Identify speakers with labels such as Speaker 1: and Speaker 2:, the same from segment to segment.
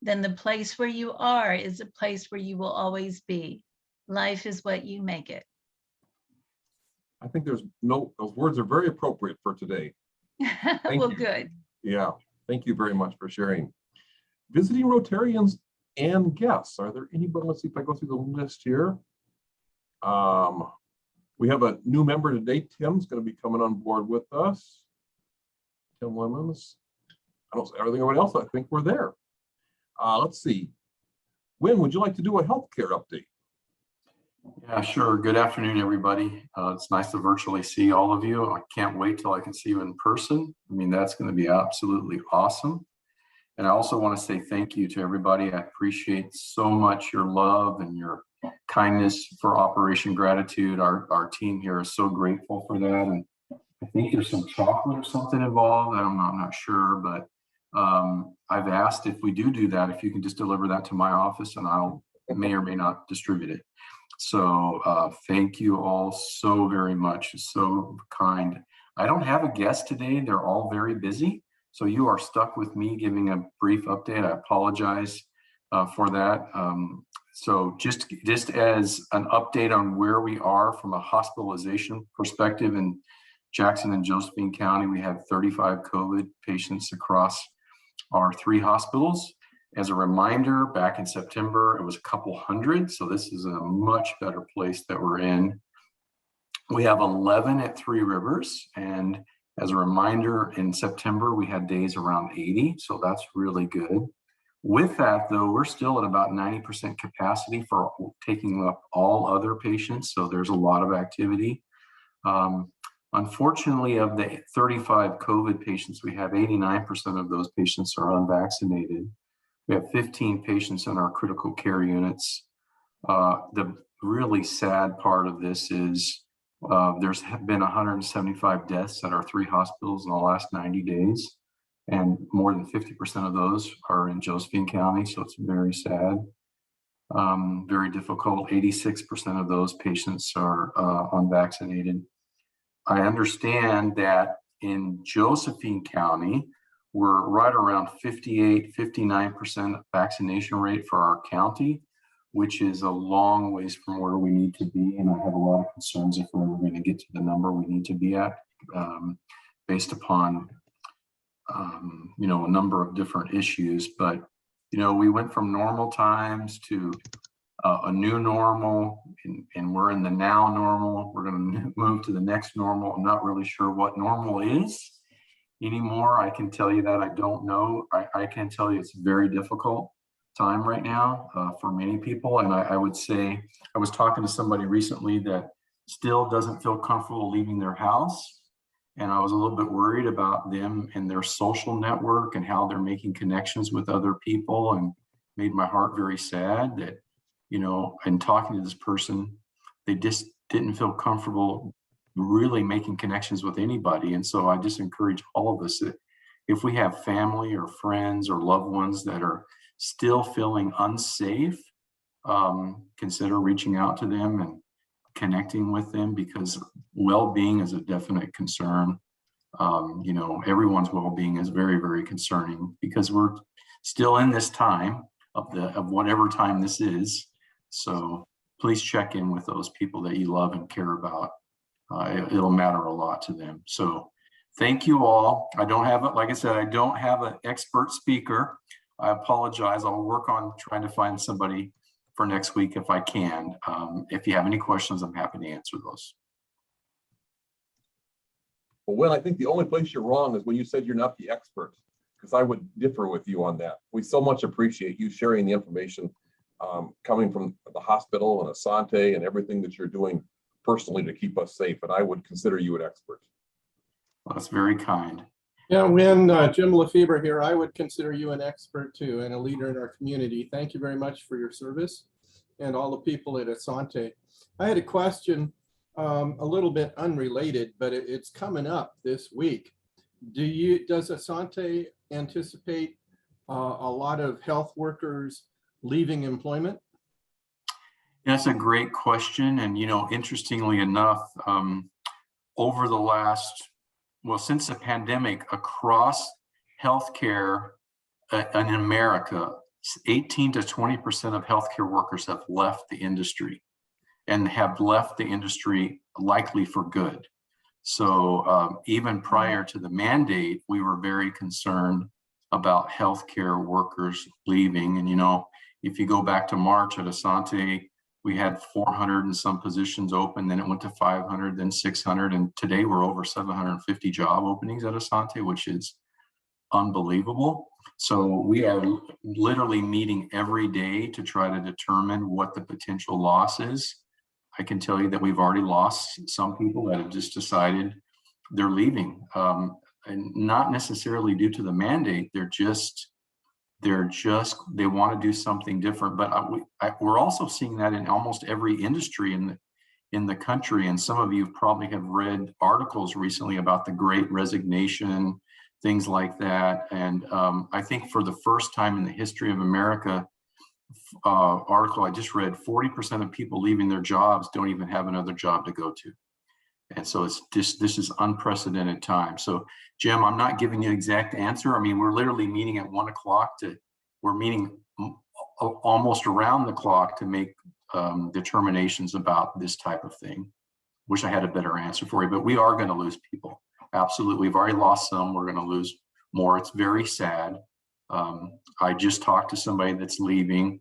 Speaker 1: then the place where you are is a place where you will always be. Life is what you make it.
Speaker 2: I think those words are very appropriate for today.
Speaker 1: Well, good.
Speaker 2: Yeah, thank you very much for sharing. Visiting Rotarians and guests. Are there anybody? Let's see if I go through the list here. We have a new member today. Tim's going to be coming on board with us. Tim Lemons. I don't say everything about else. I think we're there. Let's see. Wynn, would you like to do a healthcare update?
Speaker 3: Yeah, sure. Good afternoon, everybody. It's nice to virtually see all of you. I can't wait till I can see you in person. I mean, that's going to be absolutely awesome. And I also want to say thank you to everybody. I appreciate so much your love and your kindness for Operation Gratitude. Our team here is so grateful for that. And I think there's some chocolate or something involved. I'm not sure, but I've asked if we do that, if you can just deliver that to my office, and I'll may or may not distribute it. So thank you all so very much. It's so kind. I don't have a guest today. They're all very busy. So you are stuck with me giving a brief update. I apologize for that. So just as an update on where we are from a hospitalization perspective in Jackson and Josephine County, we have 35 COVID patients across our 3 hospitals. As a reminder, back in September, it was a couple hundred. So this is a much better place that we're in. We have 11 at 3 Rivers. And as a reminder, in September, we had days around 80. So that's really good. With that, though, we're still at about 90% capacity for taking up all other patients. So there's a lot of activity. Unfortunately, of the 35 COVID patients, we have 89% of those patients are unvaccinated. We have 15 patients in our critical care units. The really sad part of this is there's been 175 deaths at our 3 hospitals in the last 90 days, and more than 50% of those are in Josephine County, so it's very sad, very difficult. 86% of those patients are unvaccinated. I understand that in Josephine County, we're right around 58-59% vaccination rate for our county, which is a long ways from where we need to be. And I have a lot of concerns if we're ever going to get to the number we need to be at, based upon, a number of different issues. But, we went from normal times to a new normal, and we're in the now normal. We're going to move to the next normal. I'm not really sure what normal is anymore. I can tell you that I don't know. I can tell you it's a very difficult time right now for many people. And I would say, I was talking to somebody recently that still doesn't feel comfortable leaving their house. And I was a little bit worried about them and their social network and how they're making connections with other people, and made my heart very sad that, in talking to this person, they just didn't feel comfortable really making connections with anybody. And so I just encourage all of us that if we have family or friends or loved ones that are still feeling unsafe, consider reaching out to them and connecting with them, because well-being is a definite concern. Everyone's well-being is very, very concerning, because we're still in this time of whatever time this is. So please check in with those people that you love and care about. It'll matter a lot to them. So thank you all. I don't have it. Like I said, I don't have an expert speaker. I apologize. I'll work on trying to find somebody for next week if I can. If you have any questions, I'm happy to answer those.
Speaker 2: Well, I think the only place you're wrong is when you said you're not the expert, because I would differ with you on that. We so much appreciate you sharing the information coming from the hospital and Asante and everything that you're doing personally to keep us safe. And I would consider you an expert.
Speaker 3: Well, that's very kind.
Speaker 4: Yeah, when Jim Lefebvre here, I would consider you an expert too, and a leader in our community. Thank you very much for your service, and all the people at Asante. I had a question, a little bit unrelated, but it's coming up this week. Does Asante anticipate a lot of health workers leaving employment?
Speaker 3: That's a great question. And, interestingly enough, over the last, since the pandemic, across healthcare in America, 18 to 20% of healthcare workers have left the industry, and have left the industry likely for good. So even prior to the mandate, we were very concerned about healthcare workers leaving. And, you know, if you go back to March at Asante, we had 400 and some positions open, then it went to 500, then 600. And today we're over 750 job openings at Asante, which is unbelievable. So we are literally meeting every day to try to determine what the potential loss is. I can tell you that we've already lost some people that have just decided they're leaving, and not necessarily due to the mandate. They want to do something different. But we're also seeing that in almost every industry in the country. And some of you probably have read articles recently about the Great Resignation, things like that. And I think for the first time in the history of America, article I just read, 40% of people leaving their jobs don't even have another job to go to. And so it's just, this is unprecedented time. So Jim, I'm not giving you an exact answer. I mean, we're literally meeting at 1 o'clock we're meeting almost around the clock to make determinations about this type of thing. Wish I had a better answer for you, but we are going to lose people. Absolutely. We've already lost some. We're going to lose more. It's very sad. I just talked to somebody that's leaving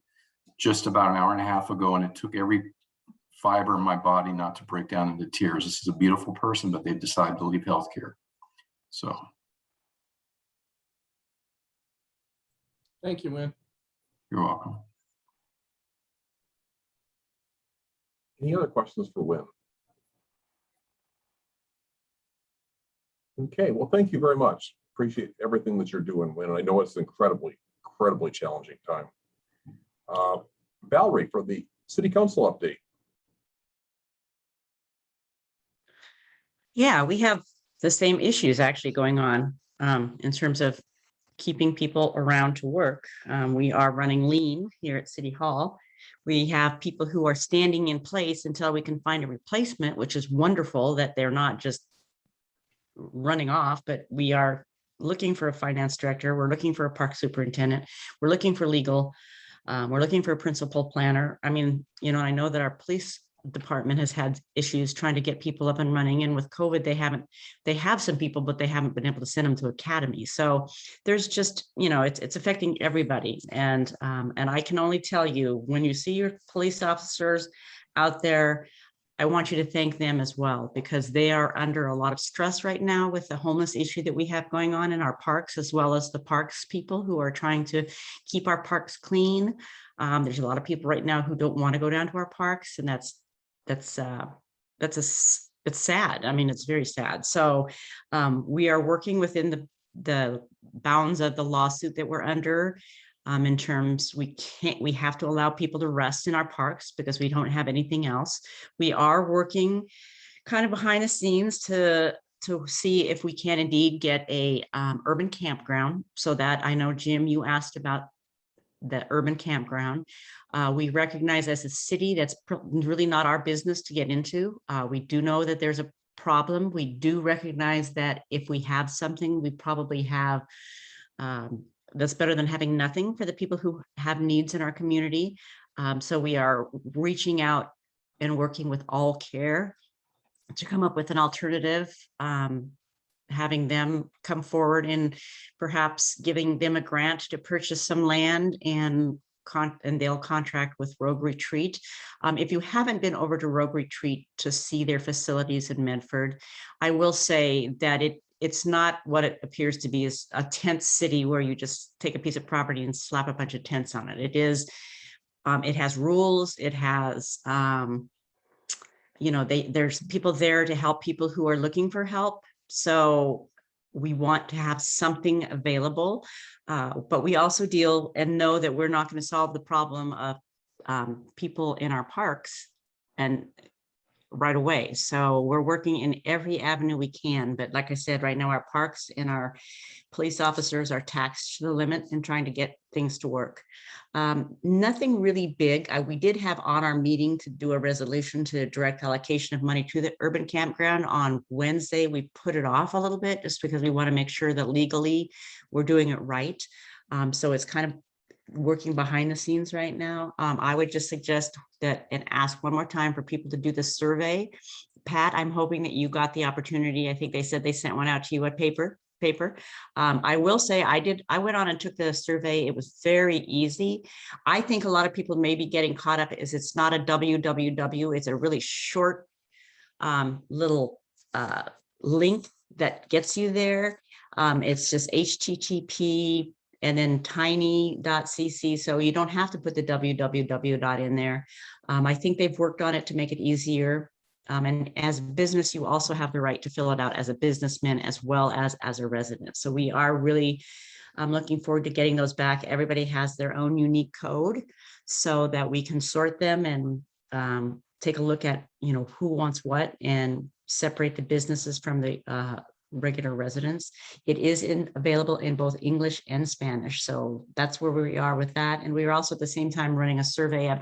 Speaker 3: just about an hour and a half ago, and it took every fiber in my body not to break down into tears. This is a beautiful person, but they've decided to leave healthcare. So.
Speaker 4: Thank you, Win.
Speaker 3: You're welcome.
Speaker 2: Any other questions for Win? Okay, well, thank you very much. Appreciate everything that you're doing, Win. I know it's an incredibly challenging time. Valerie, for the City Council update.
Speaker 5: Yeah, we have the same issues actually going on in terms of keeping people around to work. We are running lean here at City Hall. We have people who are standing in place until we can find a replacement, which is wonderful that they're not just running off, but we are looking for a finance director. We're looking for a park superintendent. We're looking for legal. We're looking for a principal planner. I mean, you know, I know that our police department has had issues trying to get people up and running, and with COVID, they have some people, but they haven't been able to send them to academy. So there's just, you know, it's affecting everybody. And I can only tell you, when you see your police officers out there, I want you to thank them as well, because they are under a lot of stress right now with the homeless issue that we have going on in our parks, as well as the parks people who are trying to keep our parks clean. There's a lot of people right now who don't want to go down to our parks, and it's sad. I mean, it's very sad. So we are working within the bounds of the lawsuit that we're under. In terms, we have to allow people to rest in our parks because we don't have anything else. We are working kind of behind the scenes to see if we can indeed get a urban campground. So that, I know, Jim, you asked about the urban campground. We recognize as a city that's really not our business to get into. We do know that there's a problem. We do recognize that if we have something, we probably have that's better than having nothing for the people who have needs in our community. So we are reaching out and working with All Care to come up with an alternative, having them come forward and perhaps giving them a grant to purchase some land, and they'll contract with Rogue Retreat. If you haven't been over to Rogue Retreat to see their facilities in Medford, I will say that it's not what it appears to be, is a tent city where you just take a piece of property and slap a bunch of tents on it. It is, it has rules. It has, you know, there's people there to help people who are looking for help. So we want to have something available, but we also deal and know that we're not going to solve the problem of people in our parks and right away. So we're working in every avenue we can. But like I said, right now our parks and our police officers are taxed to the limit in trying to get things to work. Nothing really big. We did have on our meeting to do a resolution to direct allocation of money to the urban campground on Wednesday. We put it off a little bit just because we want to make sure that legally we're doing it right. So it's kind of working behind the scenes right now. I would just suggest that and ask one more time for people to do the survey. Pat, I'm hoping that you got the opportunity. I think they said they sent one out to you at paper. I will say I went on and took the survey. It was very easy. I think a lot of people may be getting caught up is it's not a www. It's a really short little link that gets you there. It's just HTTP and then tiny.cc. So you don't have to put the www in there. I think they've worked on it to make it easier. And as a business, you also have the right to fill it out as a businessman as well as a resident. So we are really looking forward to getting those back. Everybody has their own unique code so that we can sort them and take a look at, who wants what and separate the businesses from the regular residents. It is available in both English and Spanish. So that's where we are with that. And we are also at the same time running a survey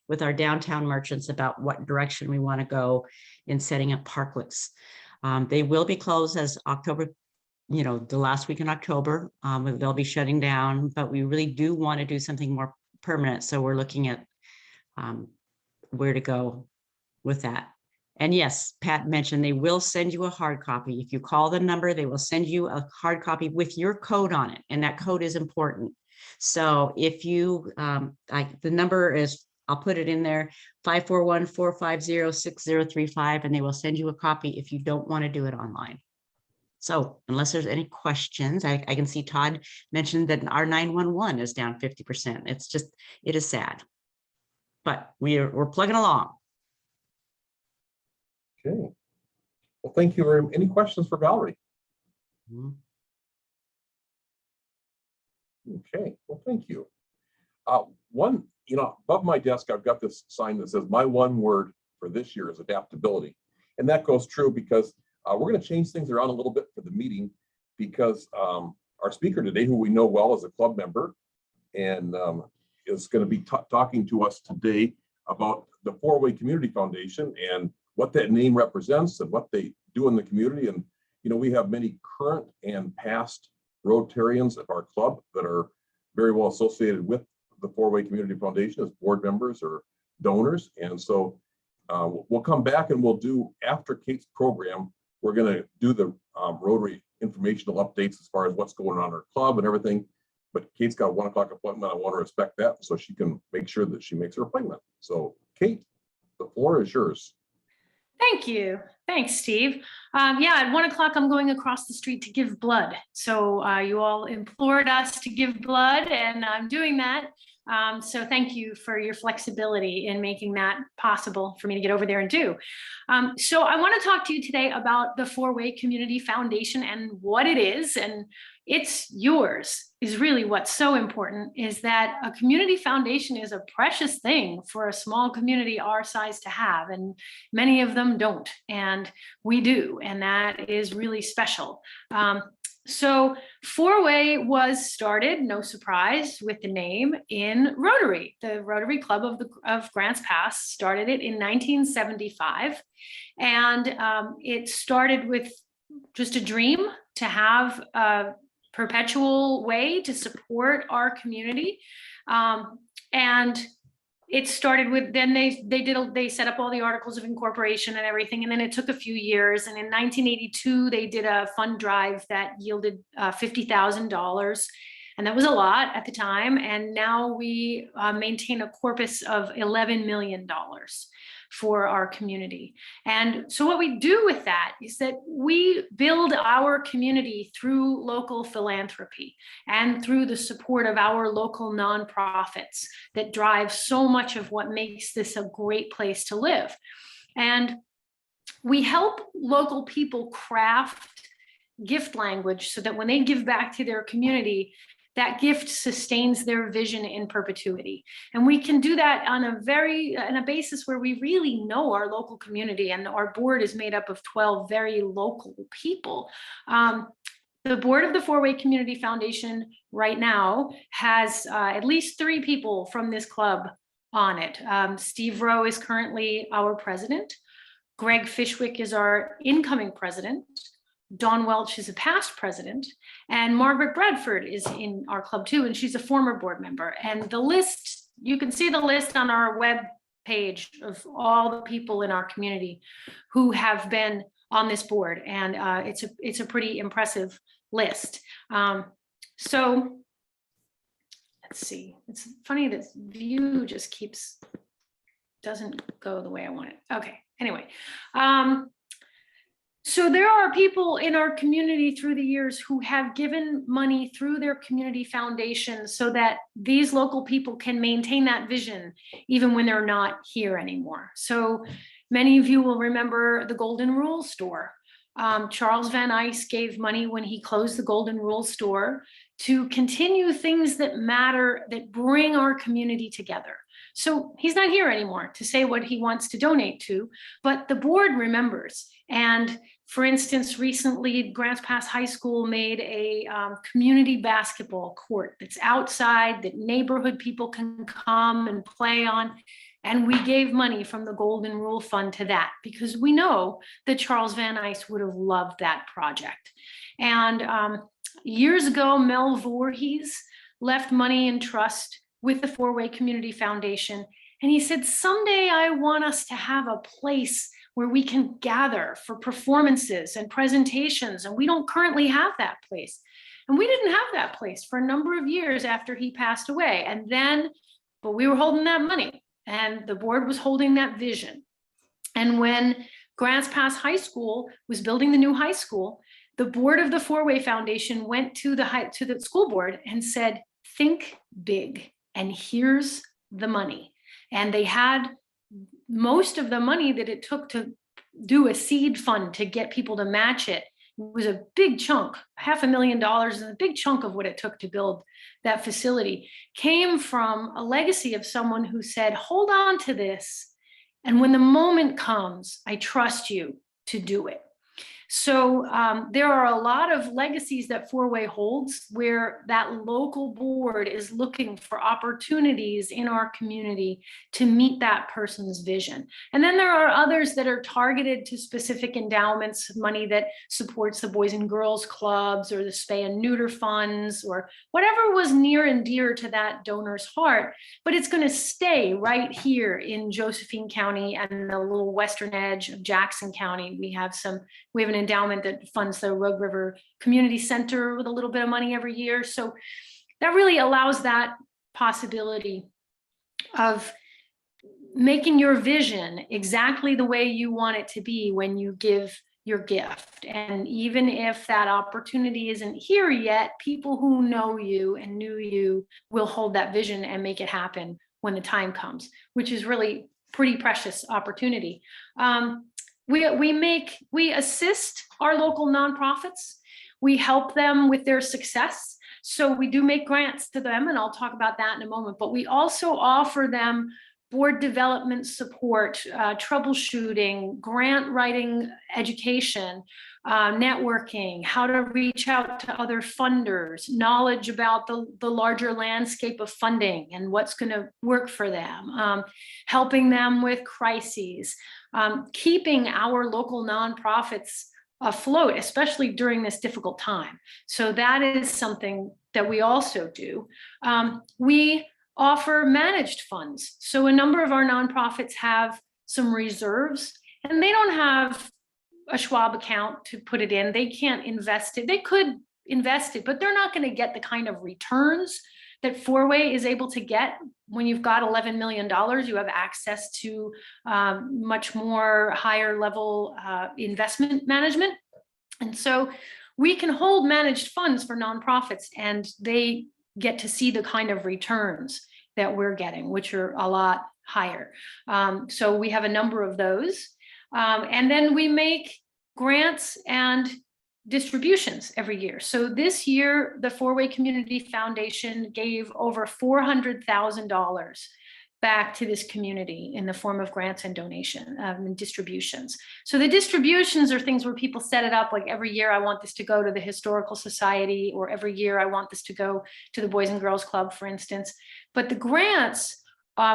Speaker 5: with our downtown merchants about what direction we want to go in setting up parklets. They will be closed as October, the last week in October. They'll be shutting down, but we really do want to do something more permanent. So we're looking at where to go with that. And yes, Pat mentioned they will send you a hard copy. If you call the number, they will send you a hard copy with your code on it. And that code is important. So if you, the number is, I'll put it in there, 541-450-6035, and they will send you a copy if you don't want to do it online. So unless there's any questions, I can see Todd mentioned that our 911 is down 50%. It is sad, but we're plugging along.
Speaker 2: Okay. Well, thank you very much. Any questions for Valerie? Okay, well, thank you. One, above my desk, I've got this sign that says my one word for this year is adaptability. And that goes true because we're going to change things around a little bit for the meeting because our speaker today, who we know well as a club member, and is going to be talking to us today about the Four-Way Community Foundation and what that name represents and what they do in the community. And, we have many current and past Rotarians of our club that are very well associated with the Four-Way Community Foundation as board members or donors. And so we'll come back and we'll do, after Kate's program, we're going to do the Rotary informational updates as far as what's going on in our club and everything. But Kate's got a 1 o'clock appointment. I want to respect that so she can make sure that she makes her appointment. So Kate, the floor is yours.
Speaker 6: Thank you. Thanks, Steve. At 1 o'clock, I'm going across the street to give blood. So you all implored us to give blood, and I'm doing that. So thank you for your flexibility in making that possible for me to get over there and do. So I want to talk to you today about the Four-Way Community Foundation and what it is, and it's yours is really what's so important, is that a community foundation is a precious thing for a small community our size to have, and many of them don't, and we do, and that is really special. So Four-Way was started, no surprise, with the name in Rotary. The Rotary Club of Grants Pass started it in 1975, and it started with just a dream to have a perpetual way to support our community, and it started with, then they set up all the articles of incorporation and everything, and then it took a few years, and in 1982 they did a fund drive that yielded $50,000, and that was a lot at the time, and now we maintain a corpus of $11 million for our community. And so what we do with that is that we build our community through local philanthropy and through the support of our local nonprofits that drive so much of what makes this a great place to live. And we help local people craft gift language so that when they give back to their community, that gift sustains their vision in perpetuity. And we can do that on a basis where we really know our local community, and our board is made up of 12 very local people. The board of the Four-Way Community Foundation right now has at least 3 people from this club on it. Steve Rowe is currently our president. Greg Fishwick is our incoming president. Dawn Welch is a past president, and Margaret Bradford is in our club too, and she's a former board member. And the list, you can see the list on our web page of all the people in our community who have been on this board, and it's a pretty impressive list. So let's see. It's funny, this view just doesn't go the way I want it. Okay, anyway. So there are people in our community through the years who have given money through their community foundations so that these local people can maintain that vision even when they're not here anymore. So many of you will remember the Golden Rule store. Charles Van Ice gave money when he closed the Golden Rule store to continue things that matter, that bring our community together. So he's not here anymore to say what he wants to donate to, but the board remembers. And for instance, recently Grants Pass High School made a community basketball court that's outside, that neighborhood people can come and play on. And we gave money from the Golden Rule Fund to that because we know that Charles Van Ice would have loved that project. And years ago, Mel Voorhees left money in trust with the Four-Way Community Foundation. And he said, someday I want us to have a place where we can gather for performances and presentations. And we don't currently have that place. And we didn't have that place for a number of years after he passed away. And then, but we were holding that money and the board was holding that vision. And when Grants Pass High School was building the new high school, the board of the Four-Way Foundation went to the school board and said, think big, and here's the money. And they had most of the money that it took to do a seed fund to get people to match it. It was a big chunk, $500,000, and a big chunk of what it took to build that facility came from a legacy of someone who said, hold on to this. And when the moment comes, I trust you to do it. So there are a lot of legacies that Four-Way holds where that local board is looking for opportunities in our community to meet that person's vision. And then there are others that are targeted to specific endowments, money that supports the Boys and Girls Clubs or the Spay and Neuter funds or whatever was near and dear to that donor's heart. But it's going to stay right here in Josephine County and the little western edge of Jackson County. We have an endowment that funds the Rogue River Community Center with a little bit of money every year. So that really allows that possibility of making your vision exactly the way you want it to be when you give your gift. And even if that opportunity isn't here yet, people who know you and knew you will hold that vision and make it happen when the time comes, which is really pretty precious opportunity. We assist our local nonprofits. We help them with their success. So we do make grants to them, and I'll talk about that in a moment, but we also offer them board development support, troubleshooting, grant writing education, networking, how to reach out to other funders, knowledge about the larger landscape of funding and what's going to work for them, helping them with crises, keeping our local nonprofits afloat, especially during this difficult time. So that is something that we also do. We offer managed funds. So a number of our nonprofits have some reserves, and they don't have a Schwab account to put it in. They can't invest it. They could invest it, but they're not going to get the kind of returns that Four-Way is able to get. When you've got $11 million, you have access to much more higher level investment management. And so we can hold managed funds for nonprofits, and they get to see the kind of returns that we're getting, which are a lot higher. So we have a number of those. And then we make grants and distributions every year. So this year, the Four-Way Community Foundation gave over $400,000 back to this community in the form of grants and donation and distributions. So the distributions are things where people set it up, like every year I want this to go to the Historical Society, or every year I want this to go to the Boys and Girls Club, for instance. But the grants,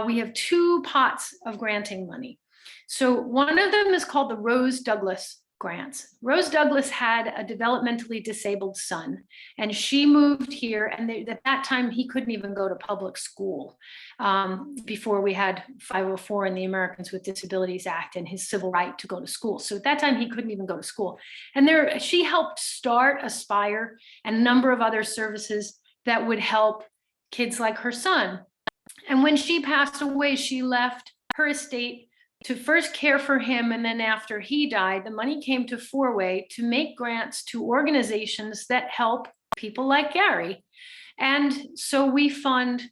Speaker 6: we have two pots of granting money. So one of them is called the Rose Douglas grants. Rose Douglas had a developmentally disabled son, and she moved here. And at that time, he couldn't even go to public school before we had 504 in the Americans with Disabilities Act and his civil right to go to school. So at that time, he couldn't even go to school. And she helped start Aspire and a number of other services that would help kids like her son. And when she passed away, she left her estate to first care for him, and then after he died, the money came to Four-Way to make grants to organizations that help people like Gary. And so we fund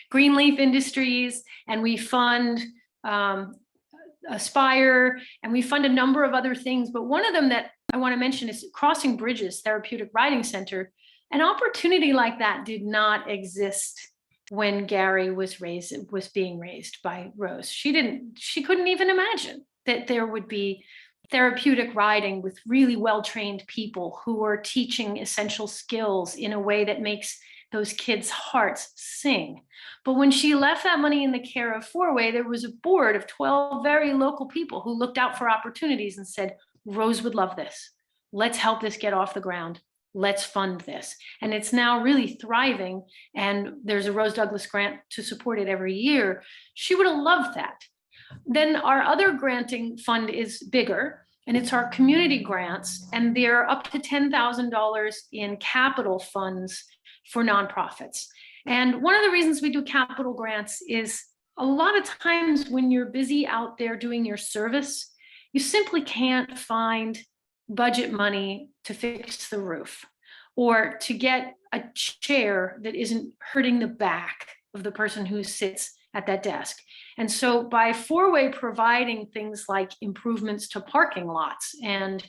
Speaker 6: Greenleaf Industries, and we fund Aspire, and we fund a number of other things. But one of them that I want to mention is Crossing Bridges Therapeutic Riding Center. An opportunity like that did not exist when Gary was being raised by Rose. She couldn't even imagine that there would be therapeutic riding with really well-trained people who are teaching essential skills in a way that makes those kids' hearts sing. But when she left that money in the care of Four-Way, there was a board of 12 very local people who looked out for opportunities and said, Rose would love this. Let's help this get off the ground. Let's fund this. And it's now really thriving. And there's a Rose Douglas grant to support it every year. She would have loved that. Then our other granting fund is bigger, and it's our community grants. And they're up to $10,000 in capital funds for nonprofits. And one of the reasons we do capital grants is a lot of times when you're busy out there doing your service, you simply can't find budget money to fix the roof or to get a chair that isn't hurting the back of the person who sits at that desk. And so by Four-Way providing things like improvements to parking lots and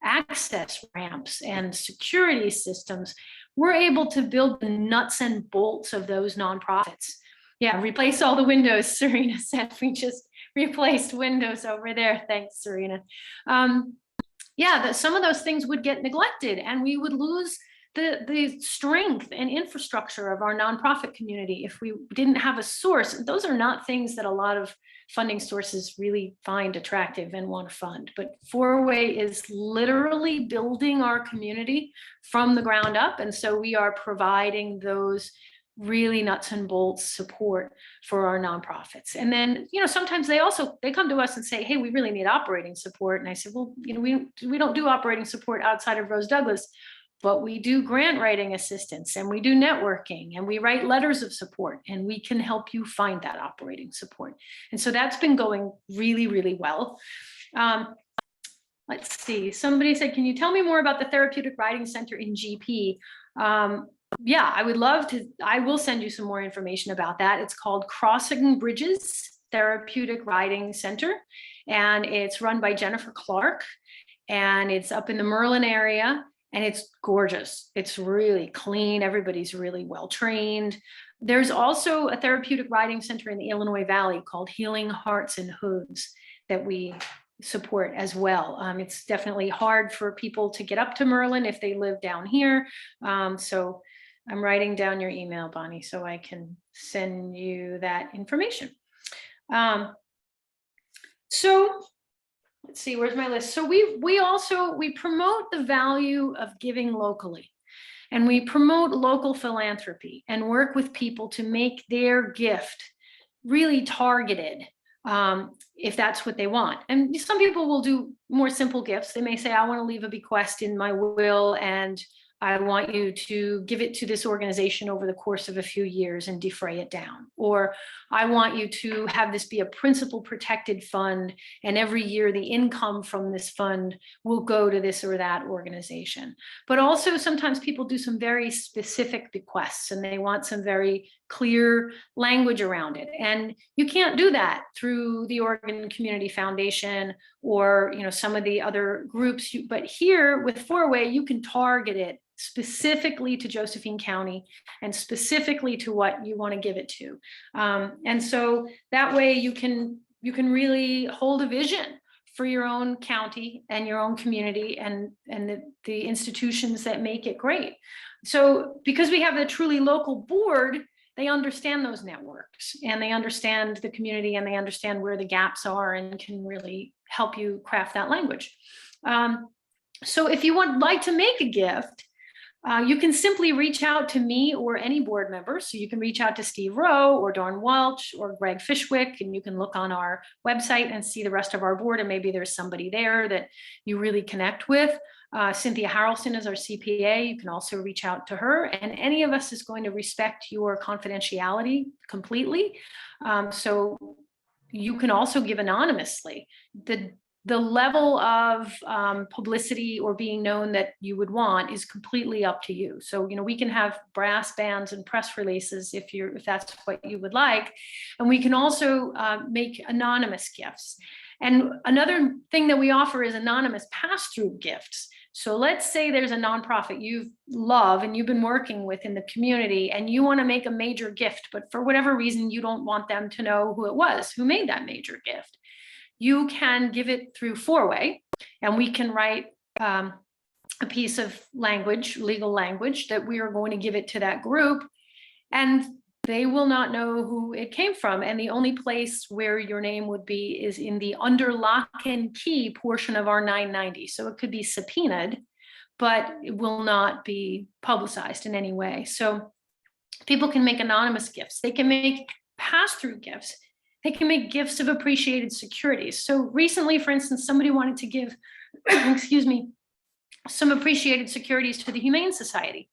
Speaker 6: access ramps and security systems, we're able to build the nuts and bolts of those nonprofits. Yeah, replace all the windows, Serena said. We just replaced windows over there. Thanks, Serena. Some of those things would get neglected, and we would lose the strength and infrastructure of our nonprofit community if we didn't have a source. Those are not things that a lot of funding sources really find attractive and want to fund. But Four-Way is literally building our community from the ground up. And so we are providing those really nuts and bolts support for our nonprofits. And then, sometimes they come to us and say, hey, we really need operating support. And I said, well, we don't do operating support outside of Rose Douglas, but we do grant writing assistance, and we do networking, and we write letters of support, and we can help you find that operating support. And so that's been going really, really well. Let's see, somebody said, can you tell me more about the Therapeutic Riding Center in GP? Yeah, I would love to. I will send you some more information about that. It's called Crossing Bridges Therapeutic Riding Center, and it's run by Jennifer Clark, and it's up in the Merlin area, and it's gorgeous. It's really clean. Everybody's really well trained. There's also a therapeutic riding center in the Illinois Valley called Healing Hearts and Hooves that we support as well. It's definitely hard for people to get up to Merlin if they live down here. So I'm writing down your email, Bonnie, so I can send you that information. So let's see, where's my list? So we promote the value of giving locally, and we promote local philanthropy and work with people to make their gift really targeted, if that's what they want. And some people will do more simple gifts. They may say, I want to leave a bequest in my will, and I want you to give it to this organization over the course of a few years and defray it down. Or I want you to have this be a principal protected fund, and every year the income from this fund will go to this or that organization. But also sometimes people do some very specific bequests, and they want some very clear language around it. And you can't do that through the Oregon Community Foundation or some of the other groups. But here with Four-Way, you can target it specifically to Josephine County and specifically to what you want to give it to. And so that way you can really hold a vision for your own county and your own community and the institutions that make it great. So because we have a truly local board they understand those networks and they understand the community and they understand where the gaps are and can really help you craft that language. So if you would like to make a gift, you can simply reach out to me or any board member. So you can reach out to Steve Rowe or Dawn Welch or Greg Fishwick, and you can look on our website and see the rest of our board, and maybe there's somebody there that you really connect with. Cynthia Harrelson is our CPA. You can also reach out to her, and any of us is going to respect your confidentiality completely. So you can also give anonymously. The level of publicity or being known that you would want is completely up to you. So, you know, we can have brass bands and press releases if that's what you would like. And we can also make anonymous gifts. And another thing that we offer is anonymous pass-through gifts. So let's say there's a nonprofit you love and you've been working with in the community and you want to make a major gift, but for whatever reason, you don't want them to know who it was, who made that major gift. You can give it through four-way, and we can write a piece of language, legal language, that we are going to give it to that group, and they will not know who it came from. And the only place where your name would be is in the under lock and key portion of our 990. So it could be subpoenaed, but it will not be publicized in any way. So people can make anonymous gifts. They can make pass-through gifts. They can make gifts of appreciated securities. So recently, for instance, somebody wanted to give, excuse me, some appreciated securities to the Humane Society.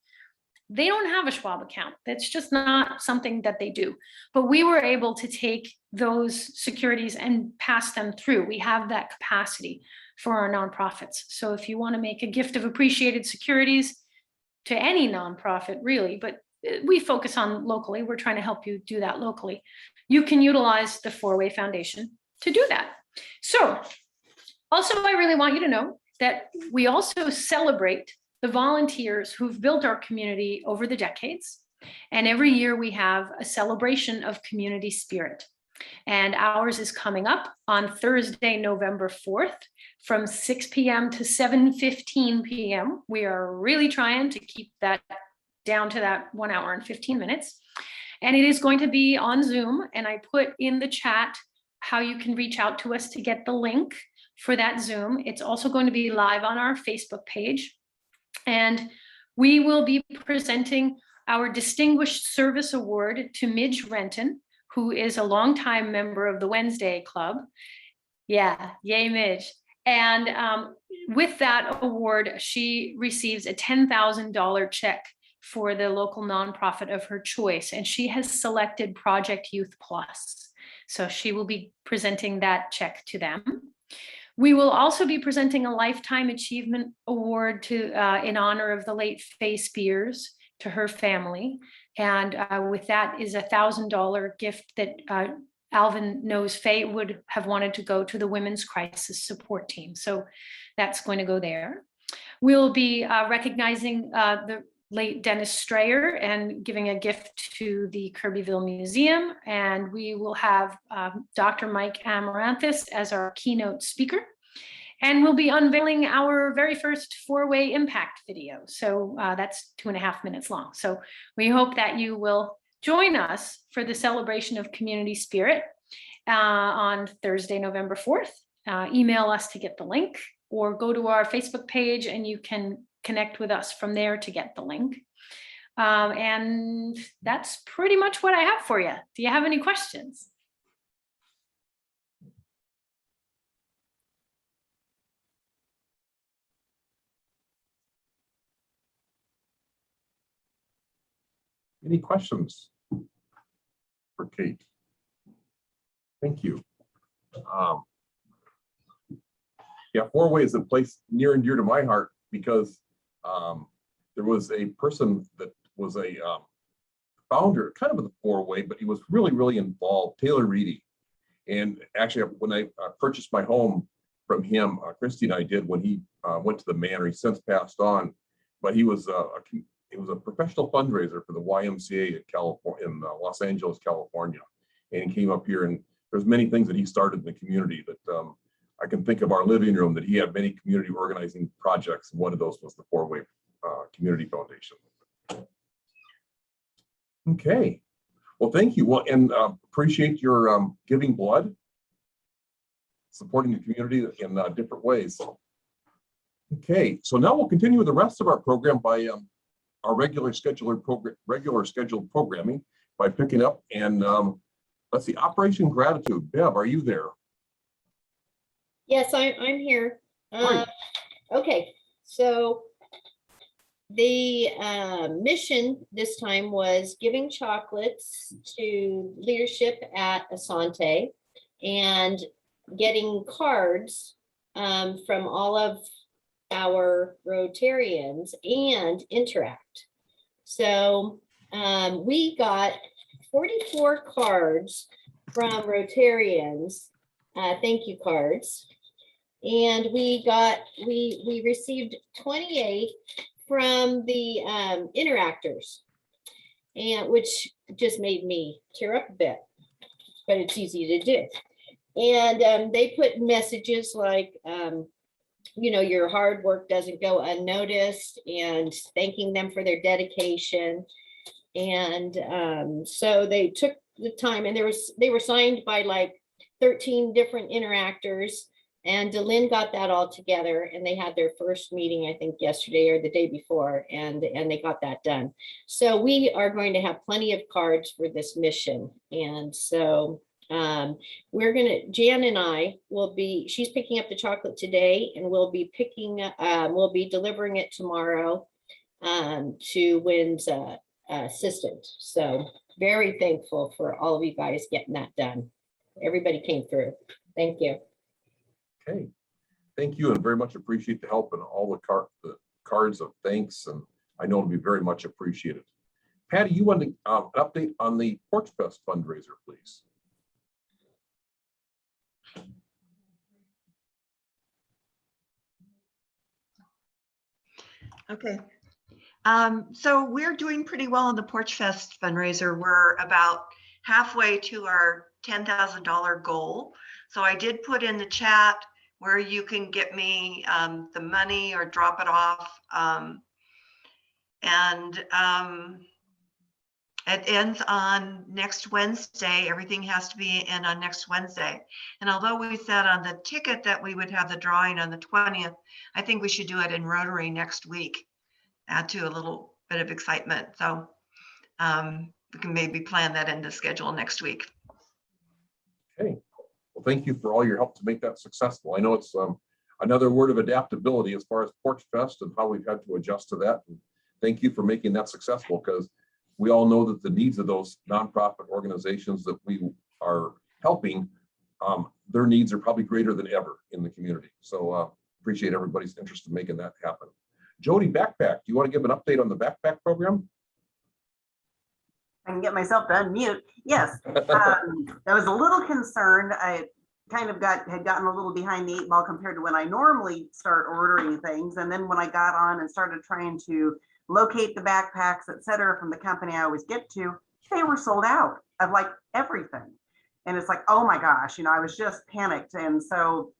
Speaker 6: They don't have a Schwab account. That's just not something that they do. But we were able to take those securities and pass them through. We have that capacity for our nonprofits. So if you want to make a gift of appreciated securities to any nonprofit, really, but we focus on locally, we're trying to help you do that locally. You can utilize the Four-Way Foundation to do that. So also, I really want you to know that we also celebrate the volunteers who've built our community over the decades. And every year we have a celebration of community spirit. And ours is coming up on Thursday, November 4th from 6 p.m. to 7:15 p.m. We are really trying to keep that down to that 1 hour and 15 minutes. And it is going to be on Zoom. And I put in the chat how you can reach out to us to get the link for that Zoom. It's also going to be live on our Facebook page. And we will be presenting our Distinguished Service Award to Midge Renton, who is a longtime member of the Wednesday Club. Yeah, yay, Midge. And with that award, she receives a $10,000 check for the local nonprofit of her choice. And she has selected Project Youth Plus. So she will be presenting that check to them. We will also be presenting a Lifetime Achievement Award to in honor of the late Faye Spears to her family. And with that is a $1,000 gift that Alvin knows Faye would have wanted to go to the Women's Crisis Support Team. So that's going to go there. We'll be recognizing the late Dennis Strayer and giving a gift to the Kirbyville Museum. And we will have Dr. Mike Amaranthus as our keynote speaker. And we'll be unveiling our very first Four-Way Impact video. So that's 2.5 minutes long. So we hope that you will join us for the celebration of community spirit on Thursday, November 4th. Email us to get the link, or go to our Facebook page and you can connect with us from there to get the link. And that's pretty much what I have for you. Do you have any questions?
Speaker 2: Any questions for Kate? Thank you. Yeah, Four-Way is a place near and dear to my heart because there was a person that was a founder, kind of the Four-Way, but he was really, really involved, Taylor Reedy. And actually, when I purchased my home from him, Christy and I did, when he went to the manor, he's since passed on, but he was a professional fundraiser for the YMCA in California, in Los Angeles, California. And he came up here, and there's many things that he started in the community that I can think of our living room, that he had many community organizing projects. And one of those was the Four-Way Community Foundation. Okay. Well, thank you. Well, and appreciate your giving blood, supporting the community in different ways. Okay, so now we'll continue with the rest of our program by our regular scheduled programming by picking up and let's see, Operation Gratitude. Bev, are you there?
Speaker 7: Yes, I'm here.
Speaker 2: Great.
Speaker 7: Okay, so the mission this time was giving chocolates to leadership at Asante and getting cards from all of our Rotarians and Interact. So we got 44 cards from Rotarians, thank you cards. And we received 28 from the interactors, and which just made me tear up a bit, but it's easy to do. And they put messages like, you know, your hard work doesn't go unnoticed, and thanking them for their dedication. And so they took the time, and they were signed by like 13 different interactors. And DeLynn got that all together, and they had their first meeting, I think yesterday or the day before, and they got that done. So we are going to have plenty of cards for this mission. And so Jan and I will be, she's picking up the chocolate today, and we'll be delivering it tomorrow to Wynn's assistant. So very thankful for all of you guys getting that done. Everybody came through. Thank you.
Speaker 2: Okay, thank you, and very much appreciate the help and all the cards of thanks, and I know it'll be very much appreciated. Patty, you want an update on the Porch Fest fundraiser, please?
Speaker 8: Okay. So we're doing pretty well on the Porch Fest fundraiser. We're about halfway to our $10,000 goal. So I did put in the chat where you can get me the money or drop it off. It ends on next Wednesday. Everything has to be in on next Wednesday. And although we said on the ticket that we would have the drawing on the 20th, I think we should do it in Rotary next week. Add to a little bit of excitement. So we can maybe plan that into schedule next week.
Speaker 2: Okay, well, thank you for all your help to make that successful. I know it's another word of adaptability as far as Porch Fest and how we've had to adjust to that. And thank you for making that successful, because we all know that the needs of those nonprofit organizations that we are helping, their needs are probably greater than ever in the community. So appreciate everybody's interest in making that happen. Jody, Backpack, do you want to give an update on the Backpack program?
Speaker 9: I can get myself to unmute. Yes, I was a little concerned. I kind of had gotten a little behind the 8 ball compared to when I normally start ordering things. And then when I got on and started trying to locate the backpacks, et cetera, from the company I always get to, they were sold out of like everything. And it's like, oh my gosh, you know, I was just panicked. And so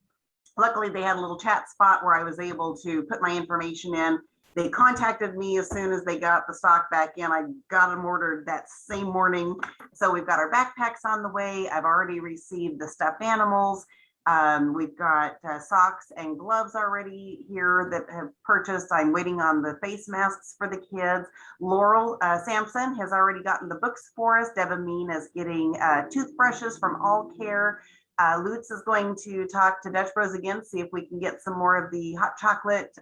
Speaker 9: luckily they had a little chat spot where I was able to put my information in. They contacted me as soon as they got the stock back in. I got them ordered that same morning. So we've got our backpacks on the way. I've already received the stuffed animals. We've got socks and gloves already here that have purchased. I'm waiting on the face masks for the kids. Laurel Sampson has already gotten the books for us. Devamine is getting toothbrushes from All Care. Lutz is going to talk to Dutch Bros again, see if we can get some more of the hot chocolate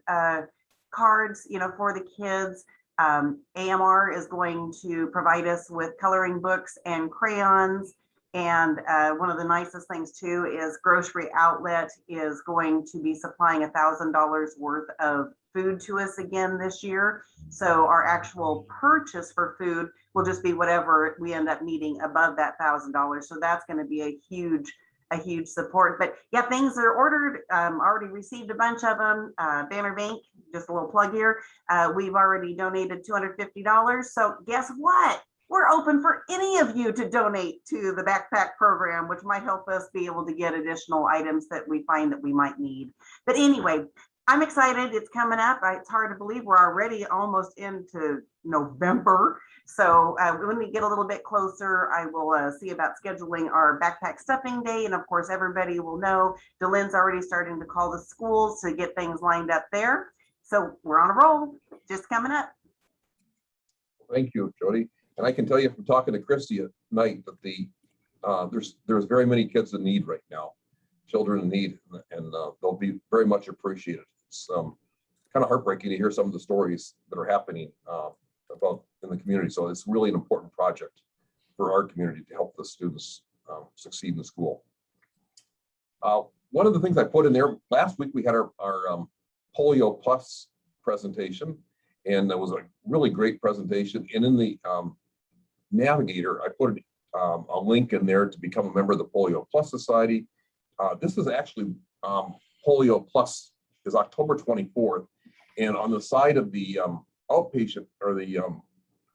Speaker 9: cards, you know, for the kids. AMR is going to provide us with coloring books and crayons. And one of the nicest things too is Grocery Outlet is going to be supplying $1,000 worth of food to us again this year. So our actual purchase for food will just be whatever we end up needing above that $1,000. So that's going to be a huge support. But yeah, things are ordered. Already received a bunch of them. Banner Bank, just a little plug here. We've already donated $250. So guess what? We're open for any of you to donate to the backpack program, which might help us be able to get additional items that we find that we might need. But anyway, I'm excited. It's coming up. It's hard to believe we're already almost into November. So when we get a little bit closer, I will see about scheduling our backpack stuffing day. And of course, everybody will know Delenn's already starting to call the schools to get things lined up there. So we're on a roll, just coming up.
Speaker 2: Thank you, Jody. And I can tell you from talking to Christy at night that there's very many kids in need right now, children in need, and they'll be very much appreciated. It's kind of heartbreaking to hear some of the stories that are happening about in the community. So it's really an important project for our community to help the students succeed in the school. One of the things I put in there, last week we had our Polio Plus presentation, and that was a really great presentation. And in the Navigator, I put a link in there to become a member of the Polio Plus Society. This is actually Polio Plus is October 24th. And on the side of the outpatient or the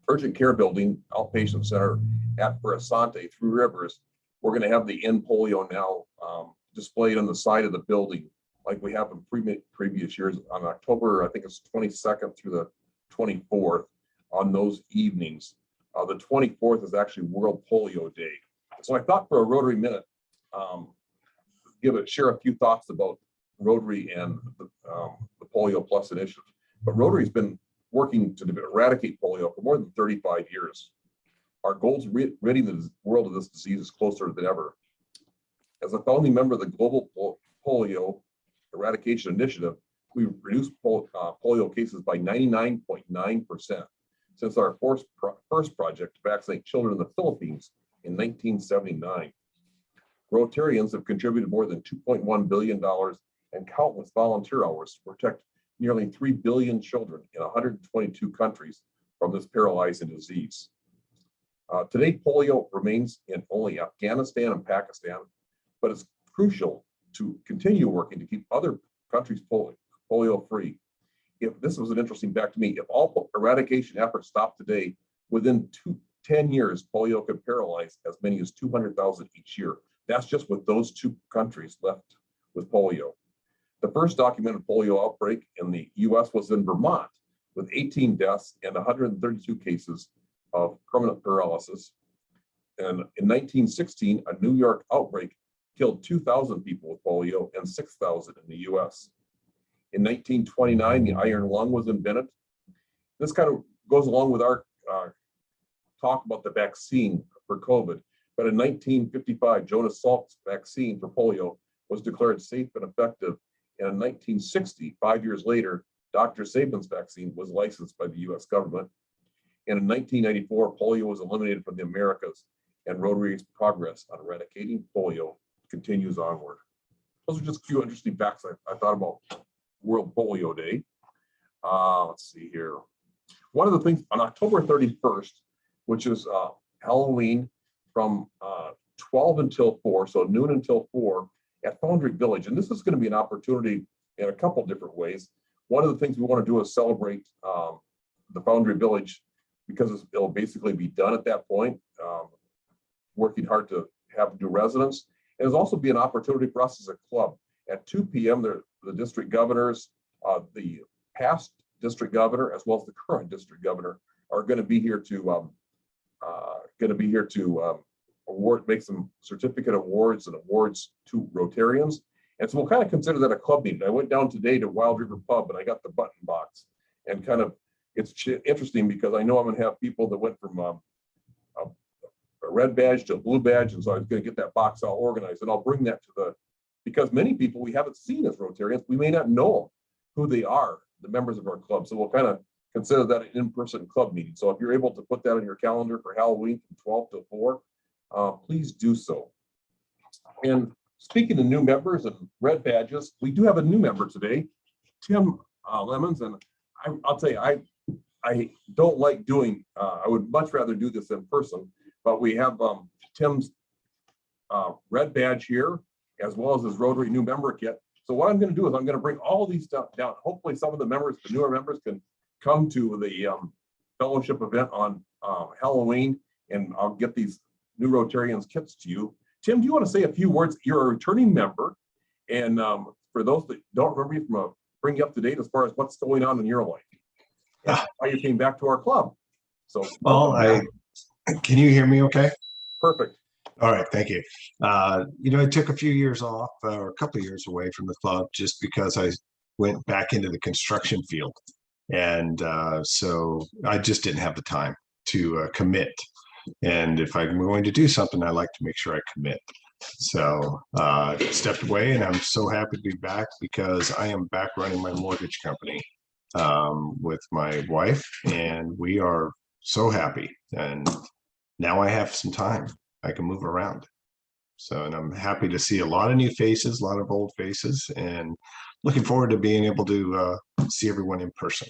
Speaker 2: urgent care building, outpatient center at Asante, Three Rivers, we're going to have the End Polio Now displayed on the side of the building, like we have in previous years on October, I think it's 22nd through the 24th on those evenings. The 24th is actually World Polio Day. So I thought for a Rotary Minute, share a few thoughts about Rotary and the Polio Plus initiative. But Rotary's been working to eradicate polio for more than 35 years. Our goal to ridding the world of this disease is closer than ever. As a founding member of the Global Polio Eradication Initiative, we reduced polio cases by 99.9% since our first project to vaccinate children in the Philippines in 1979. Rotarians have contributed more than $2.1 billion and countless volunteer hours to protect nearly 3 billion children in 122 countries from this paralyzing disease. Today, polio remains in only Afghanistan and Pakistan, but it's crucial to continue working to keep other countries polio free. If this was an interesting fact to me, if all eradication efforts stopped today, within 10 years, polio could paralyze as many as 200,000 each year. That's just with those two countries left with polio. The first documented polio outbreak in the US was in Vermont with 18 deaths and 132 cases of permanent paralysis. And in 1916, a New York outbreak killed 2,000 people with polio and 6,000 in the US. In 1929, the iron lung was invented. This kind of goes along with our talk about the vaccine for COVID. But in 1955, Jonas Salk's vaccine for polio was declared safe and effective. And in 1960, 5 years later, Dr. Sabin's vaccine was licensed by the US government. And in 1994, polio was eliminated from the Americas, and Rotary's progress on eradicating polio continues onward. Those are just a few interesting facts I thought about World Polio Day. Let's see here. One of the things on October 31st, which is Halloween from 12 until 4, so noon until 4 at Foundry Village. And this is going to be an opportunity in a couple different ways. One of the things we want to do is celebrate the Foundry Village because it'll basically be done at that point, working hard to have new residents. And it'll also be an opportunity for us as a club. At 2 p.m., the district governors, the past district governor, as well as the current district governor, are going to be here to make some certificate awards and awards to Rotarians. And so we'll kind of consider that a club meeting. I went down today to Wild River Pub and I got the button box, and kind of it's interesting because I know I'm going to have people that went from a red badge to a blue badge, and so I was going to get that box all organized, and I'll bring that to because many people we haven't seen as Rotarians, we may not know who they are, the members of our club. So we'll kind of consider that an in-person club meeting. So if you're able to put that on your calendar for Halloween from 12 to 4, please do so. And speaking of new members and red badges, we do have a new member today, Tim Lemons. And I'll tell you, I don't like doing, I would much rather do this in person, but we have Tim's red badge here, as well as his Rotary new member kit. So what I'm going to do is I'm going to bring all these stuff down. Hopefully some of the members, the newer members, can come to the fellowship event on Halloween, and I'll get these new Rotarians kits to you. Tim, do you want to say a few words? You're a returning member, and for those that don't remember you from bring you up to date as far as what's going on in your life.
Speaker 10: Yeah.
Speaker 2: How you came back to our club. So,
Speaker 10: Well, can you hear me okay?
Speaker 2: perfect.
Speaker 10: All right, thank you. I took a few years off, or a couple of years away from the club, just because I went back into the construction field. And so I just didn't have the time to commit. And if I'm going to do something, I like to make sure I commit. So stepped away, and I'm so happy to be back because I am back running my mortgage company with my wife, and we are so happy. And now I have some time. I can move around. So, and I'm happy to see a lot of new faces, a lot of old faces, and looking forward to being able to see everyone in person.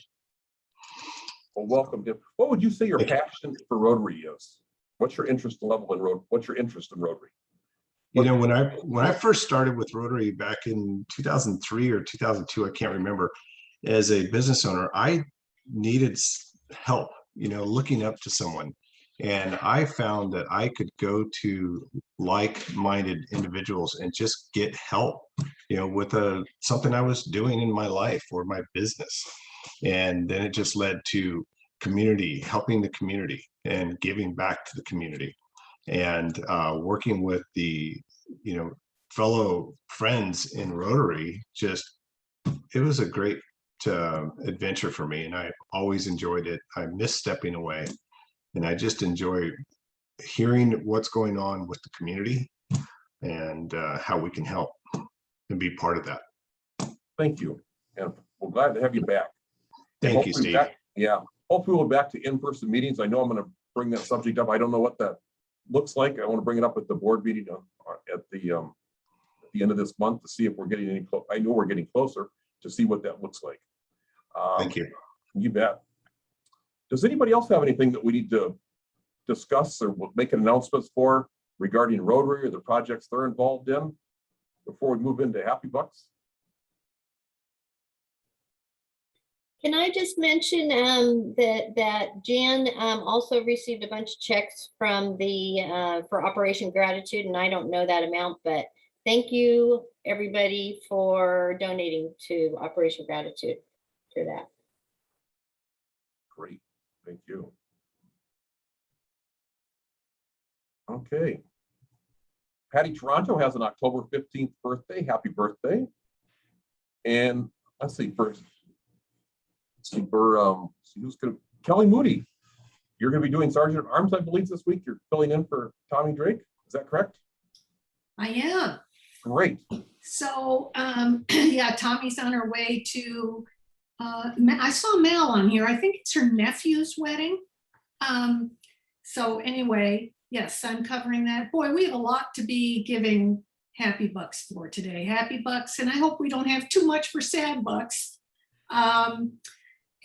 Speaker 2: Well, welcome. What would you say your passion for Rotary is? What's your interest level in Rotary? What's your interest in Rotary?
Speaker 10: When I first started with Rotary back in 2003 or 2002, I can't remember, as a business owner, I needed help, looking up to someone. And I found that I could go to like-minded individuals and just get help, with something I was doing in my life or my business. And then it just led to community, helping the community and giving back to the community, and working with the, fellow friends in Rotary. It was a great adventure for me, and I always enjoyed it. I miss stepping away. And I just enjoy hearing what's going on with the community and how we can help and be part of that.
Speaker 2: Thank you. And we're glad to have you back.
Speaker 10: Thank you, Steve.
Speaker 2: Hopefully we'll be back to in-person meetings. I know I'm going to bring that subject up. I don't know what that looks like. I want to bring it up at the board meeting at the end of this month to see if we're getting any close. I know we're getting closer to see what that looks like.
Speaker 10: Thank you.
Speaker 2: You bet. Does anybody else have anything that we need to discuss or make announcements for regarding Rotary or the projects they're involved in before we move into Happy Bucks?
Speaker 7: Can I just mention that Jan also received a bunch of checks from for Operation Gratitude, and I don't know that amount, but thank you everybody for donating to Operation Gratitude for that.
Speaker 2: Great, thank you. Okay. Patty Toronto has an October 15th birthday. Happy birthday. And let's see, first. See who's gonna Kelly Moody. You're gonna be doing Sergeant at Arms, I believe, this week. You're filling in for Tommy Drake. Is that correct?
Speaker 11: I am.
Speaker 2: Great.
Speaker 11: So yeah, Tommy's on her way to I saw Mel on here. I think it's her nephew's wedding. So anyway, yes, I'm covering that. Boy, we have a lot to be giving Happy Bucks for today. Happy Bucks, and I hope we don't have too much for Sad Bucks.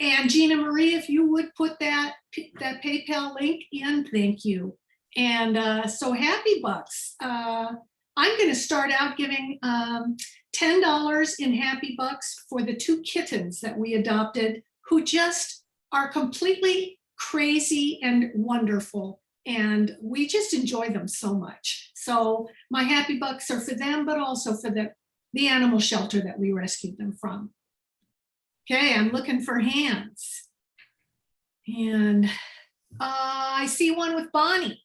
Speaker 11: And Gina Marie, if you would put that PayPal link in, thank you. And so Happy Bucks. I'm going to start out giving $10 in Happy Bucks for the 2 kittens that we adopted, who just are completely crazy and wonderful. And we just enjoy them so much. So my Happy Bucks are for them, but also for the animal shelter that we rescued them from. Okay, I'm looking for hands. And I see one with Bonnie.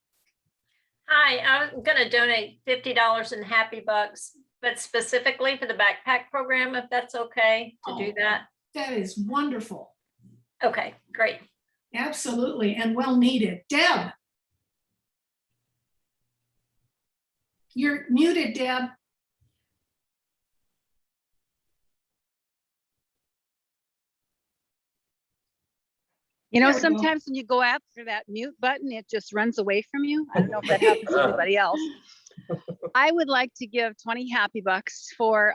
Speaker 12: Hi, I'm going to donate $50 in Happy Bucks, but specifically for the backpack program, if that's okay to do that.
Speaker 11: That is wonderful.
Speaker 12: Okay, great.
Speaker 11: Absolutely, and well needed. Deb. You're muted, Deb.
Speaker 13: Sometimes when you go after that mute button, it just runs away from you. I don't know if that happens to anybody else. I would like to give 20 Happy Bucks for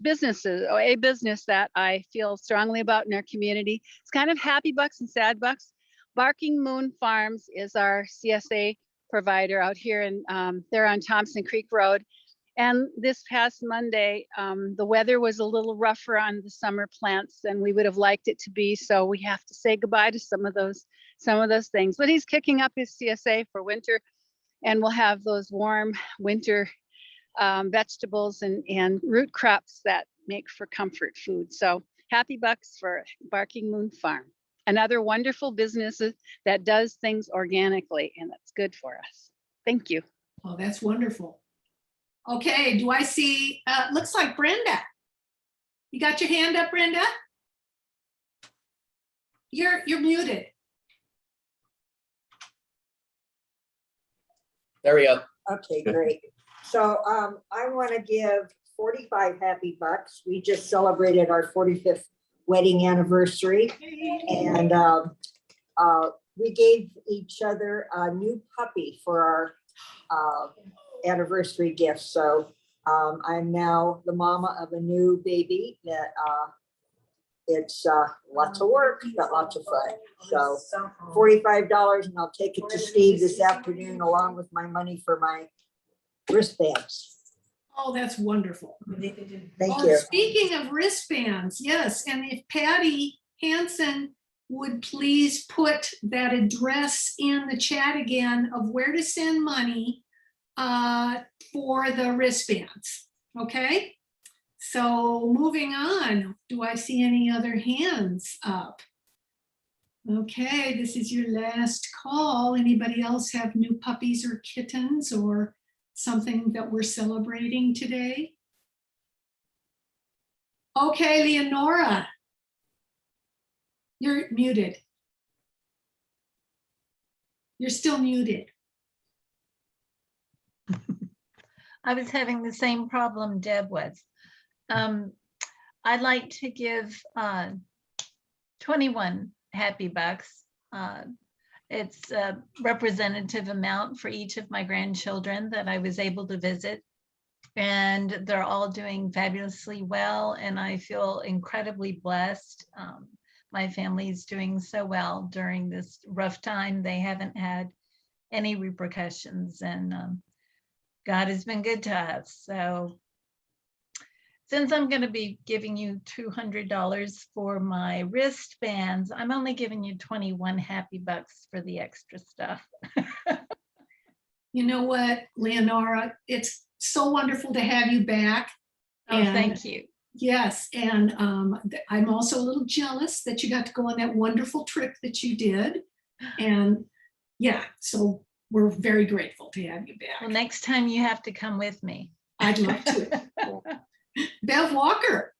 Speaker 13: businesses, or a business that I feel strongly about in our community. It's kind of Happy Bucks and Sad Bucks. Barking Moon Farms is our CSA provider out here, and they're on Thompson Creek Road. And this past Monday, the weather was a little rougher on the summer plants than we would have liked it to be. So we have to say goodbye to some of those things. But he's kicking up his CSA for winter, and we'll have those warm winter vegetables and root crops that make for comfort food. So happy bucks for Barking Moon Farm. Another wonderful business that does things organically, and that's good for us. Thank you.
Speaker 11: Oh, that's wonderful. Okay, do I see, looks like Brenda. You got your hand up, Brenda? You're muted.
Speaker 14: There we go.
Speaker 15: Okay, great. So I want to give 45 happy bucks. We just celebrated our 45th wedding anniversary, and we gave each other a new puppy for our anniversary gift. So I'm now the mama of a new baby that it's lots of work, but lots of fun. So $45, and I'll take it to Steve this afternoon along with my money for my wristbands.
Speaker 11: Oh, that's wonderful.
Speaker 15: Thank you.
Speaker 11: Speaking of wristbands, yes, and if Patty Hansen would please put that address in the chat again of where to send money for the wristbands, okay? So moving on, do I see any other hands up? Okay, this is your last call. Anybody else have new puppies or kittens or something that we're celebrating today? Okay, Leonora, you're muted. You're still muted.
Speaker 1: I was having the same problem Deb was. I'd like to give 21 happy bucks. It's a representative amount for each of my grandchildren that I was able to visit. And they're all doing fabulously well. And I feel incredibly blessed. My family's doing so well during this rough time. They haven't had any repercussions, and God has been good to us. So since I'm going to be giving you $200 for my wristbands, I'm only giving you 21 happy bucks for the extra stuff.
Speaker 11: You know what, Leonora, it's so wonderful to have you back.
Speaker 1: Oh, thank you.
Speaker 11: Yes, and I'm also a little jealous that you got to go on that wonderful trip that you did. And yeah, so we're very grateful to have you back.
Speaker 1: Well, next time you have to come with me.
Speaker 11: I'd love to. Bev Walker.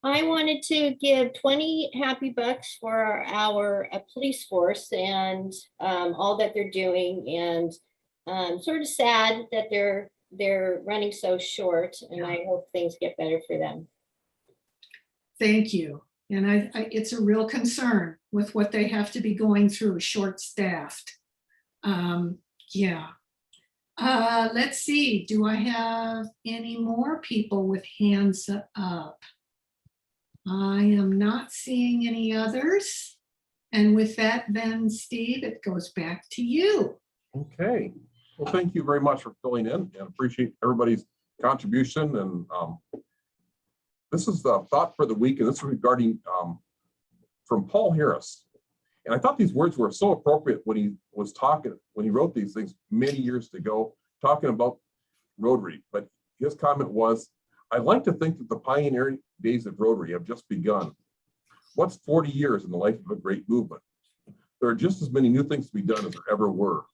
Speaker 7: I wanted to give 20 happy bucks for our police force and all that they're doing, and sort of sad that they're running so short, and I hope things get better for them.
Speaker 11: Thank you. And it's a real concern with what they have to be going through, short-staffed. Yeah. Let's see, do I have any more people with hands up? I am not seeing any others. And with that, then, Steve, it goes back to you.
Speaker 2: Okay. Well, thank you very much for filling in, and appreciate everybody's contribution. And this is the thought for the week, and this is regarding from Paul Harris. And I thought these words were so appropriate when he was talking, when he wrote these things many years ago, talking about Rotary. But his comment was, I'd like to think that the pioneering days of Rotary have just begun. What's 40 years in the life of a great movement? There are just as many new things to be done as there ever were.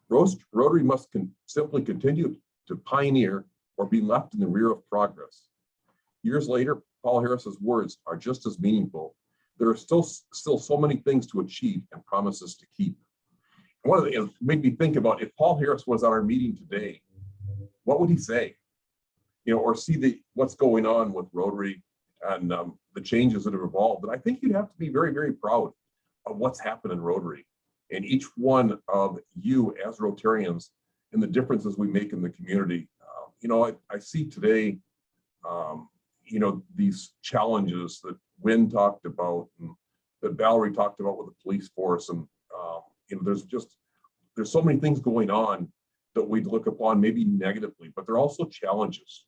Speaker 2: Rotary must simply continue to pioneer or be left in the rear of progress. Years later, Paul Harris's words are just as meaningful. There are still so many things to achieve and promises to keep. One of the things made me think about, if Paul Harris was at our meeting today, what would he say? You know, or see what's going on with Rotary and the changes that have evolved. And I think you'd have to be very, very proud of what's happened in Rotary, and each one of you as Rotarians and the differences we make in the community. You know, I see today, you know, these challenges that Wynn talked about and that Valerie talked about with the police force. And, you know, there's so many things going on that we'd look upon maybe negatively, but they're also challenges.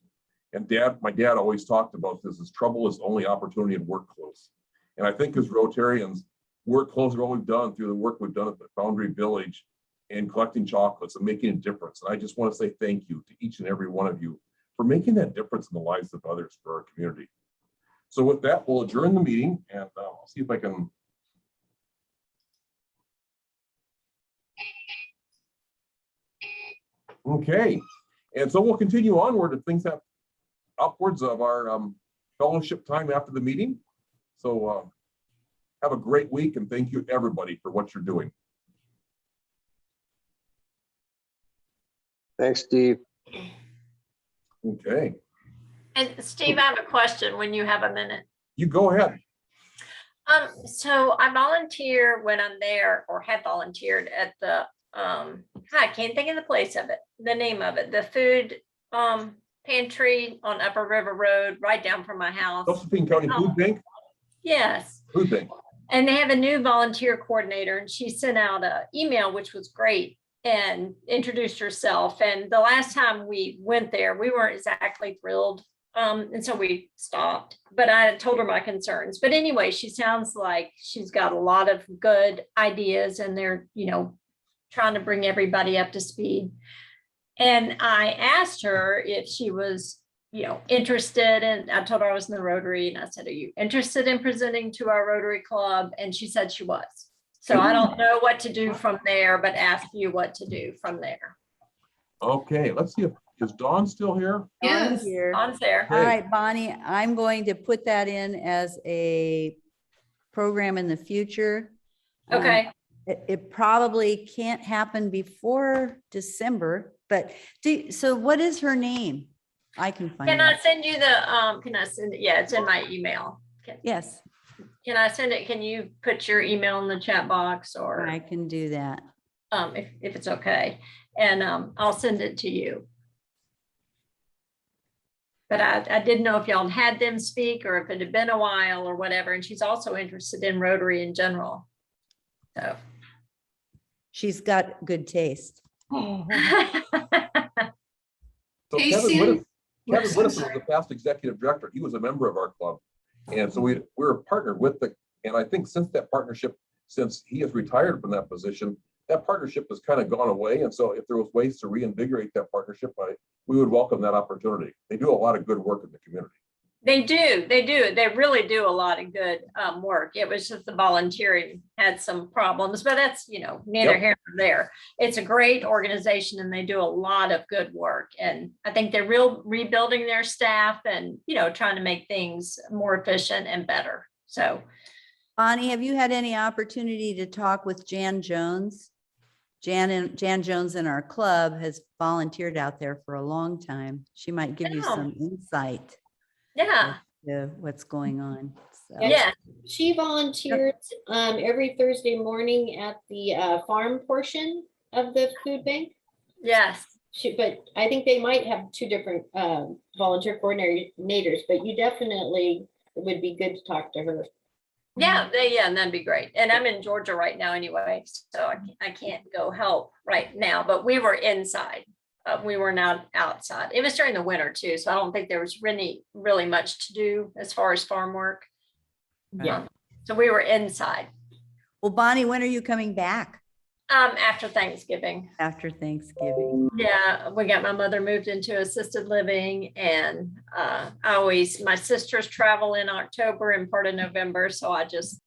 Speaker 2: And my dad always talked about this, as trouble is only opportunity and work close. And I think as Rotarians, work close are what we've done through the work we've done at the Foundry Village and collecting chocolates and making a difference. And I just want to say thank you to each and every one of you for making that difference in the lives of others for our community. So with that, we'll adjourn the meeting, and I'll see if I can. Okay, and so we'll continue onward if things have upwards of our fellowship time after the meeting. So have a great week, and thank you everybody for what you're doing.
Speaker 14: Thanks, Steve.
Speaker 2: Okay,
Speaker 12: And Steve, I have a question when you have a minute.
Speaker 2: you go ahead.
Speaker 12: So I volunteer when I'm there, or have volunteered at the, I can't think of the name of it, the food pantry on Upper River Road, right down from my house.
Speaker 2: Josephine County Food Bank?
Speaker 12: Yes.
Speaker 2: Food Bank.
Speaker 12: And they have a new volunteer coordinator, and she sent out an email, which was great, and introduced herself. And the last time we went there, we weren't exactly thrilled. And so we stopped, but I told her my concerns. But anyway, she sounds like she's got a lot of good ideas, and they're, trying to bring everybody up to speed. And I asked her if she was, interested, and I told her I was in the Rotary, and I said, are you interested in presenting to our Rotary Club? And she said she was. So I don't know what to do from there, but ask you what to do from there.
Speaker 2: Okay, let's see if, is Dawn still here?
Speaker 11: Yes.
Speaker 12: Dawn's there.
Speaker 16: All right, Bonnie, I'm going to put that in as a program in the future.
Speaker 12: Okay.
Speaker 16: It probably can't happen before December, but so what is her name? I can find
Speaker 12: Can
Speaker 16: out.
Speaker 12: I send you the, can I send it? Yeah, it's in my email.
Speaker 16: Yes,
Speaker 12: Can I send it? Can you put your email in the chat box, or
Speaker 16: I can do that.
Speaker 12: if it's okay, and I'll send it to you. But I didn't know if y'all had them speak, or if it had been a while or whatever. And she's also interested in Rotary in general. So
Speaker 16: she's got good taste.
Speaker 2: So
Speaker 11: Hey,
Speaker 2: Kevin
Speaker 11: Sam.
Speaker 2: Winnison was the past executive director. He was a member of our club. And so we were partnered with and I think since he has retired from that position, that partnership has kind of gone away. And so if there was ways to reinvigorate that partnership, we would welcome that opportunity. They do a lot of good work in the community. They
Speaker 12: really do a lot of good work. It was just the volunteering had some problems, but that's, neither here nor there. It's a great organization, and they do a lot of good work. And I think they're rebuilding their staff, and, trying to make things more efficient and better. So,
Speaker 16: Bonnie, have you had any opportunity to talk with Jan Jones? Jan Jones in our club has volunteered out there for a long time. She might give you some insight.
Speaker 12: Yeah.
Speaker 16: What's going on. So.
Speaker 12: Yeah.
Speaker 7: She volunteers every Thursday morning at the farm portion of the food bank.
Speaker 12: Yes.
Speaker 7: But I think they might have two different volunteer coordinators, but you definitely, it would be good to talk to her.
Speaker 12: Yeah, and that'd be great. And I'm in Georgia right now anyway, so I can't go help right now, but we were inside. We were not outside. It was during the winter too, so I don't think there was really much to do as far as farm work.
Speaker 16: Right.
Speaker 12: Yeah, so we were inside.
Speaker 16: Well, Bonnie, when are you coming back?
Speaker 12: After Thanksgiving.
Speaker 16: After Thanksgiving.
Speaker 12: Yeah, we got my mother moved into assisted living, and my sisters travel in October and part of November, so I just